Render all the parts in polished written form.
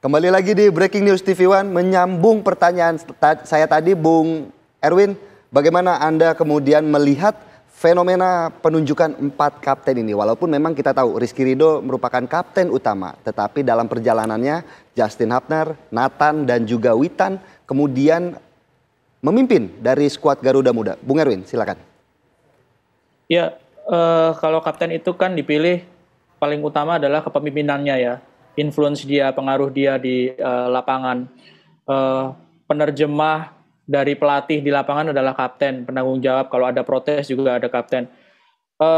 Kembali lagi di Breaking News TV One, menyambung pertanyaan saya tadi, Bung Erwin, bagaimana Anda kemudian melihat fenomena penunjukan 4 kapten ini? Walaupun memang kita tahu Rizky Ridho merupakan kapten utama, tetapi dalam perjalanannya Justin Hapner, Nathan dan juga Witan kemudian memimpin dari skuad Garuda Muda. Bung Erwin, silakan. Ya, kalau kapten itu kan dipilih paling utama adalah kepemimpinannya ya. Influence dia, pengaruh dia di lapangan. Penerjemah dari pelatih di lapangan adalah kapten, penanggung jawab. Kalau ada protes juga ada kapten.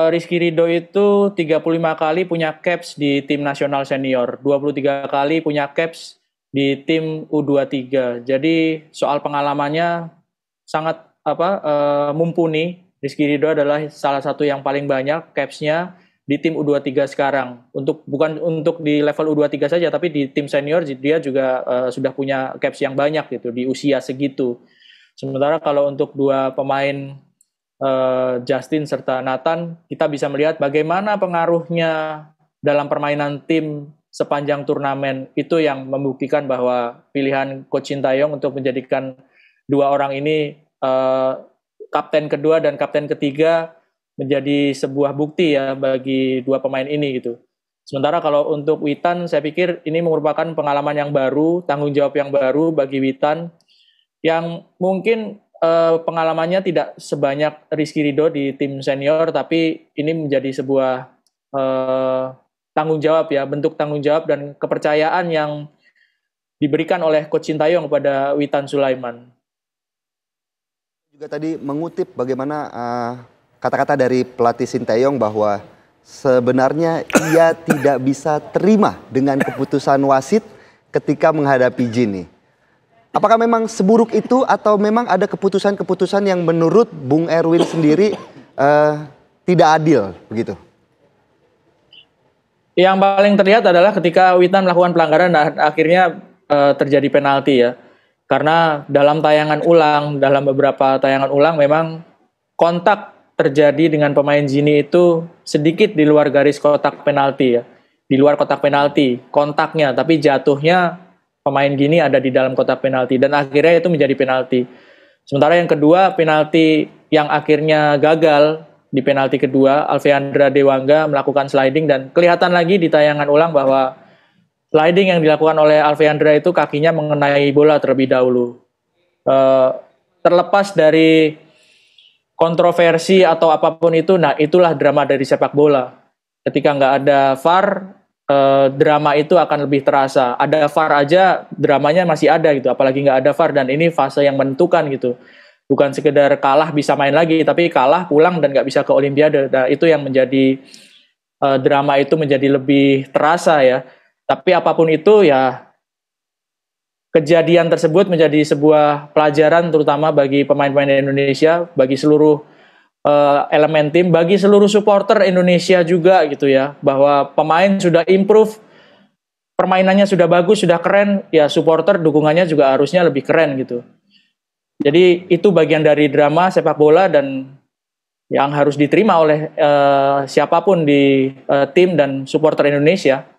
Rizky Ridho itu 35 kali punya caps di tim nasional senior, 23 kali punya caps di tim U23. Jadi soal pengalamannya sangat mumpuni. Rizky Ridho adalah salah satu yang paling banyak capsnya di tim U23 sekarang. Bukan untuk di level U23 saja, tapi di tim senior dia juga sudah punya caps yang banyak gitu di usia segitu. Sementara kalau untuk dua pemain Justin serta Nathan, kita bisa melihat bagaimana pengaruhnya dalam permainan tim sepanjang turnamen. Itu yang membuktikan bahwa pilihan Coach Sintayong untuk menjadikan dua orang ini kapten kedua dan kapten ketiga menjadi sebuah bukti ya bagi dua pemain ini gitu. Sementara kalau untuk Witan, saya pikir ini merupakan pengalaman yang baru, tanggung jawab yang baru bagi Witan, yang mungkin pengalamannya tidak sebanyak Rizky Ridho di tim senior, tapi ini menjadi sebuah tanggung jawab ya, bentuk tanggung jawab dan kepercayaan yang diberikan oleh Coach Sintayong kepada Witan Sulaiman. Juga tadi mengutip bagaimana kata-kata dari pelatih Sintayong bahwa sebenarnya ia tidak bisa terima dengan keputusan wasit ketika menghadapi Gini. Apakah memang seburuk itu atau memang ada keputusan-keputusan yang menurut Bung Erwin sendiri tidak adil begitu? Yang paling terlihat adalah ketika Witan melakukan pelanggaran dan akhirnya terjadi penalti ya. Karena dalam beberapa tayangan ulang memang kontak terjadi dengan pemain Gini itu sedikit di luar garis kotak penalti ya. Di luar kotak penalti kontaknya, tapi jatuhnya pemain Gini ada di dalam kotak penalti dan akhirnya itu menjadi penalti. Sementara yang kedua, penalti yang akhirnya gagal di penalti kedua, Alfeandra Dewangga melakukan sliding dan kelihatan lagi di tayangan ulang bahwa sliding yang dilakukan oleh Alfeandra itu kakinya mengenai bola terlebih dahulu. Terlepas dari kontroversi atau apapun itu, nah itulah drama dari sepak bola. Ketika nggak ada VAR, drama itu akan lebih terasa. Ada VAR aja, dramanya masih ada gitu. Apalagi nggak ada VAR dan ini fase yang menentukan gitu. Bukan sekedar kalah bisa main lagi, tapi kalah pulang dan nggak bisa ke Olimpiade. Nah, itu yang menjadi drama itu menjadi lebih terasa ya. Tapi apapun itu ya, kejadian tersebut menjadi sebuah pelajaran terutama bagi pemain-pemain Indonesia, bagi seluruh elemen tim, bagi seluruh supporter Indonesia juga gitu ya, bahwa pemain sudah improve, permainannya sudah bagus, sudah keren, ya supporter dukungannya juga harusnya lebih keren gitu. Jadi itu bagian dari drama sepak bola dan yang harus diterima oleh siapapun di tim dan supporter Indonesia.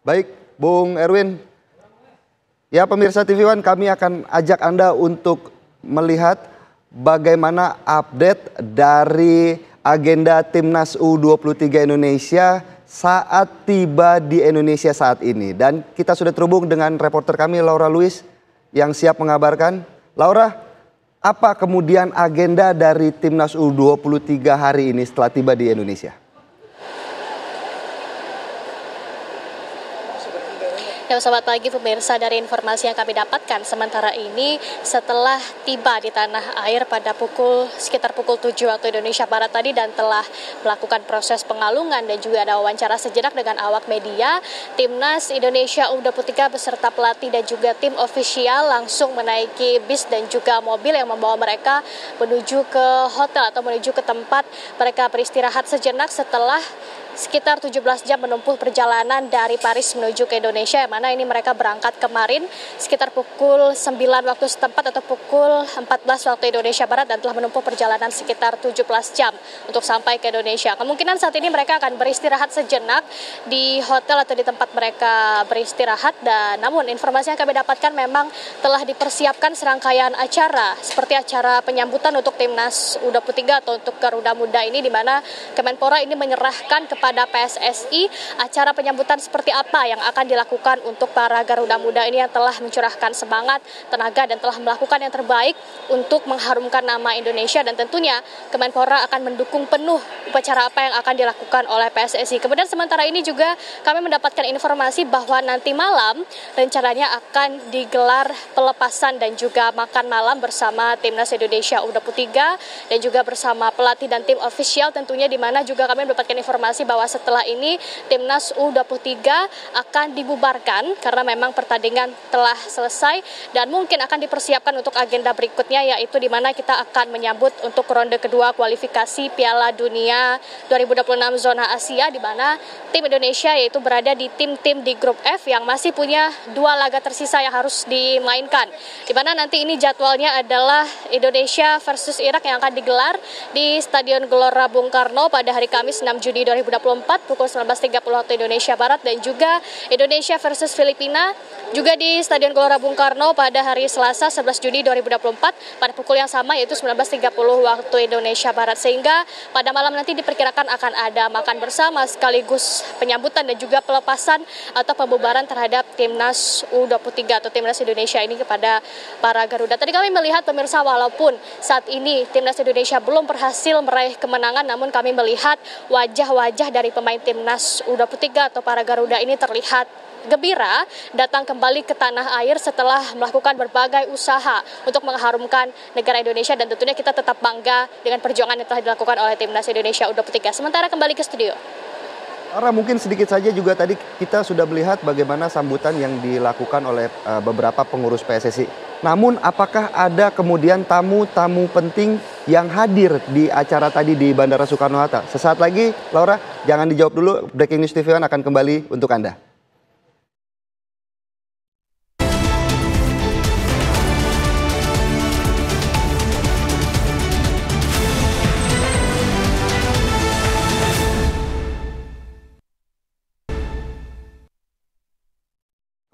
Baik, Bung Erwin. Ya pemirsa TV One, kami akan ajak Anda untuk melihat bagaimana update dari agenda Timnas U23 Indonesia saat tiba di Indonesia saat ini. Dan kita sudah terhubung dengan reporter kami Laura Luis yang siap mengabarkan. Laura, apa kemudian agenda dari Timnas U23 hari ini setelah tiba di Indonesia? Ya, selamat pagi pemirsa, dari informasi yang kami dapatkan sementara ini setelah tiba di tanah air pada sekitar pukul 7 waktu Indonesia Barat tadi dan telah melakukan proses pengalungan dan juga ada wawancara sejenak dengan awak media, Timnas Indonesia U23 beserta pelatih dan juga tim ofisial langsung menaiki bis dan juga mobil yang membawa mereka menuju ke hotel atau menuju ke tempat mereka beristirahat sejenak setelah sekitar 17 jam menempuh perjalanan dari Paris menuju ke Indonesia, yang mana ini mereka berangkat kemarin sekitar pukul 9 waktu setempat atau pukul 14 waktu Indonesia Barat dan telah menempuh perjalanan sekitar 17 jam untuk sampai ke Indonesia. Kemungkinan saat ini mereka akan beristirahat sejenak di hotel atau di tempat mereka beristirahat, dan namun informasi yang kami dapatkan memang telah dipersiapkan serangkaian acara seperti acara penyambutan untuk timnas U23 atau untuk Garuda Muda ini, di mana Kemenpora ini menyerahkan kepada PSSI acara penyambutan seperti apa yang akan dilakukan untuk para Garuda Muda ini yang telah mencurahkan semangat, tenaga, dan telah melakukan yang terbaik untuk mengharumkan nama Indonesia, dan tentunya Kemenpora akan mendukung penuh upacara apa yang akan dilakukan oleh PSSI. Kemudian sementara ini juga kami mendapatkan informasi bahwa nanti malam rencananya akan digelar pelepasan dan juga makan malam bersama timnas Indonesia U23 dan juga bersama pelatih dan tim official tentunya, di mana juga kami mendapatkan informasi bahwa setelah ini timnas U23 akan dibubarkan karena memang pertandingan telah selesai dan mungkin akan dipersiapkan untuk agenda berikutnya, yaitu di mana kita akan menyambut untuk ronde kedua kualifikasi Piala Dunia 2026 zona Asia, di mana tim Indonesia yaitu berada di tim-tim di grup F yang masih punya 2 laga tersisa yang harus dimainkan, di mana nanti ini jadwalnya adalah Indonesia versus Irak yang akan digelar di Stadion Gelora Bung Karno pada hari Kamis 6 Juni 2024 pukul 19.30 waktu Indonesia Barat, dan juga Indonesia versus Filipina juga di Stadion Gelora Bung Karno pada hari Selasa 11 Juni 2024 pada pukul yang sama yaitu 19.30 waktu Indonesia Barat, sehingga pada malam nanti diperkirakan akan ada makan bersama sekaligus penyambutan dan juga pelepasan atau pembubaran terhadap timnas U23 atau timnas Indonesia ini kepada para Garuda. Tadi kami melihat pemirsa, walaupun saat ini timnas Indonesia belum berhasil meraih kemenangan, namun kami melihat wajah-wajah dari pemain timnas U23 atau para Garuda ini terlihat gembira datang kembali ke tanah air setelah melakukan berbagai usaha untuk mengharumkan negara Indonesia, dan tentunya kita tetap bangga dengan perjuangan yang telah dilakukan oleh timnas Indonesia U23. Sementara kembali ke studio. Laura, mungkin sedikit saja juga tadi kita sudah melihat bagaimana sambutan yang dilakukan oleh beberapa pengurus PSSI. Namun apakah ada kemudian tamu-tamu penting yang hadir di acara tadi di Bandara Soekarno-Hatta? Sesaat lagi, Laura, jangan dijawab dulu. Breaking News TV One akan kembali untuk Anda.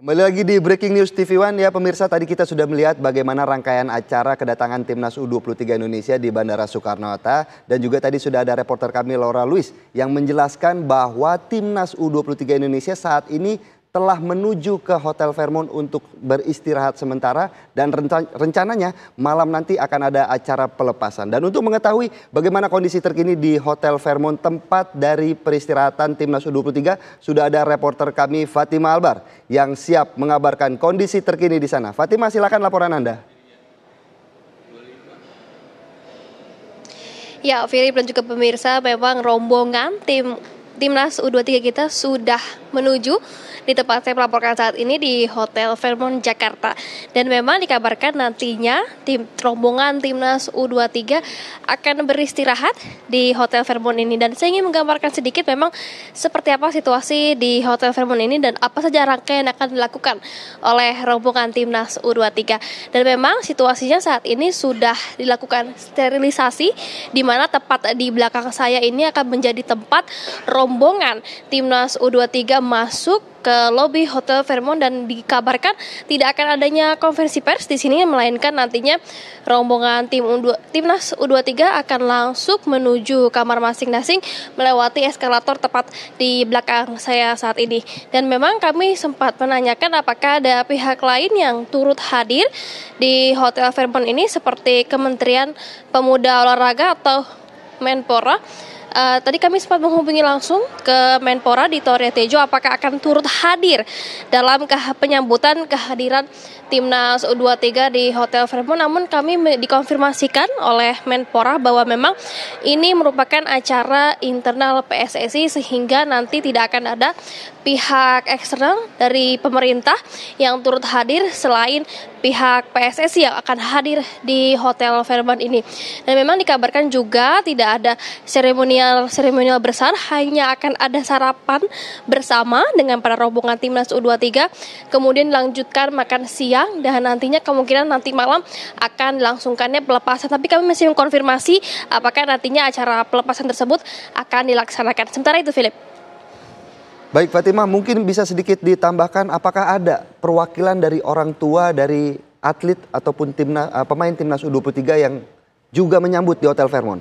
Kembali lagi di Breaking News TV One ya pemirsa, tadi kita sudah melihat bagaimana rangkaian acara kedatangan timnas U23 Indonesia di Bandara Soekarno-Hatta, dan juga tadi sudah ada reporter kami Laura Luis yang menjelaskan bahwa timnas U23 Indonesia saat ini telah menuju ke Hotel Fairmont untuk beristirahat sementara, dan rencananya malam nanti akan ada acara pelepasan. Dan untuk mengetahui bagaimana kondisi terkini di Hotel Fairmont tempat dari peristirahatan timnas U23, sudah ada reporter kami Fatima Albar yang siap mengabarkan kondisi terkini di sana. Fatima, silakan laporan Anda. Ya, Philip dan juga pemirsa, memang rombongan timnas U23 kita sudah menuju di tempat saya melaporkan saat ini di Hotel Fairmont Jakarta. Dan memang dikabarkan nantinya rombongan timnas U23 akan beristirahat di Hotel Fairmont ini. Dan saya ingin menggambarkan sedikit memang seperti apa situasi di Hotel Fairmont ini dan apa saja rangkaian yang akan dilakukan oleh rombongan timnas U23. Dan memang situasinya saat ini sudah dilakukan sterilisasi, di mana tepat di belakang saya ini akan menjadi tempat rombongan timnas U23 masuk ke lobi Hotel Fairmont, dan dikabarkan tidak akan adanya konferensi pers di sini, melainkan nantinya rombongan timnas U23 akan langsung menuju kamar masing-masing melewati eskalator tepat di belakang saya saat ini. Dan memang kami sempat menanyakan apakah ada pihak lain yang turut hadir di Hotel Fairmont ini seperti Kementerian Pemuda Olahraga atau Menpora. Tadi kami sempat menghubungi langsung ke Menpora di Toria Tejo apakah akan turut hadir dalam penyambutan kehadiran timnas U23 di Hotel Fairmont. Namun kami dikonfirmasikan oleh Menpora bahwa memang ini merupakan acara internal PSSI sehingga nanti tidak akan ada pihak eksternal dari pemerintah yang turut hadir selain pihak PSSI yang akan hadir di Hotel Fairmont ini. Dan memang dikabarkan juga tidak ada seremonial besar, hanya akan ada sarapan bersama dengan para rombongan timnas U23, kemudian dilanjutkan makan siang dan nantinya kemungkinan nanti malam akan dilangsungkannya pelepasan. Tapi kami masih mengkonfirmasi apakah nantinya acara pelepasan tersebut akan dilaksanakan. Sementara itu, Philip. Baik Fatima, mungkin bisa sedikit ditambahkan apakah ada perwakilan dari orang tua dari atlet ataupun pemain timnas U23 yang juga menyambut di Hotel Fairmont?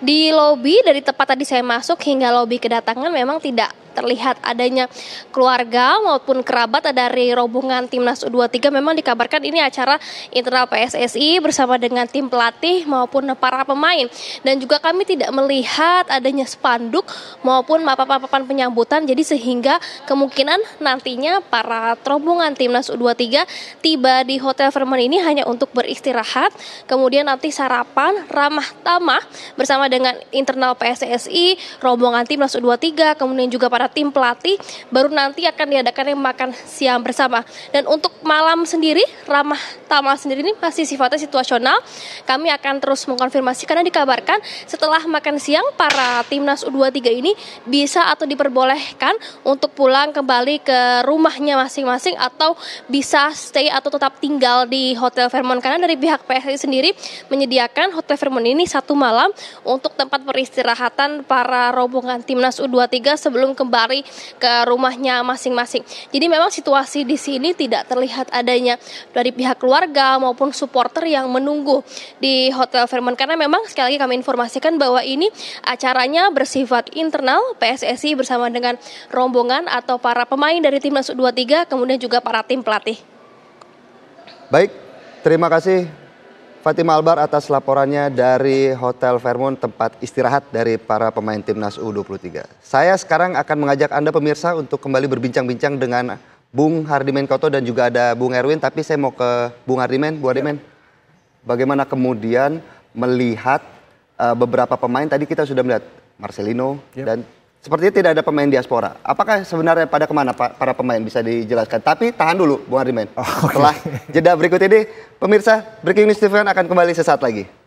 Di lobi dari tempat tadi saya masuk hingga lobi kedatangan memang tidak terlihat adanya keluarga maupun kerabat dari rombongan timnas U23. Memang dikabarkan ini acara internal PSSI bersama dengan tim pelatih maupun para pemain. Dan juga kami tidak melihat adanya spanduk maupun papan penyambutan. Jadi sehingga kemungkinan nantinya para rombongan timnas U23 tiba di Hotel Fairmont ini hanya untuk beristirahat. Kemudian nanti sarapan ramah tamah bersama dengan internal PSSI, rombongan timnas U23, kemudian juga para tim pelatih, baru nanti akan diadakan yang makan siang bersama. Dan untuk malam sendiri, ramah tamah sendiri ini masih sifatnya situasional. Kami akan terus mengkonfirmasi karena dikabarkan setelah makan siang para timnas U23 ini bisa atau diperbolehkan untuk pulang kembali ke rumahnya masing-masing atau bisa stay atau tetap tinggal di Hotel Fairmont, karena dari pihak PSSI sendiri menyediakan Hotel Fairmont ini 1 malam untuk tempat peristirahatan para rombongan timnas U23 sebelum kembali ke rumahnya masing-masing. Jadi memang situasi di sini tidak terlihat adanya dari pihak keluarga maupun supporter yang menunggu di Hotel Fairmont, karena memang sekali lagi kami informasikan bahwa ini acaranya bersifat internal PSSI bersama dengan rombongan atau para pemain dari timnas U23 kemudian juga para tim pelatih. Baik, terima kasih Fatima Albar atas laporannya dari Hotel Fairmont, tempat istirahat dari para pemain timnas U23. Saya sekarang akan mengajak Anda pemirsa untuk kembali berbincang-bincang dengan Bung Hardiman Koto dan juga ada Bung Erwin. Tapi saya mau ke Bung Hardiman. Bung Hardiman, bagaimana kemudian melihat beberapa pemain, tadi kita sudah melihat Marcelino dan sepertinya tidak ada pemain diaspora. Apakah sebenarnya pada kemana para pemain, bisa dijelaskan? Tapi tahan dulu Bung Hardiman. Setelah jeda berikut ini, pemirsa Breaking News TV akan kembali sesaat lagi.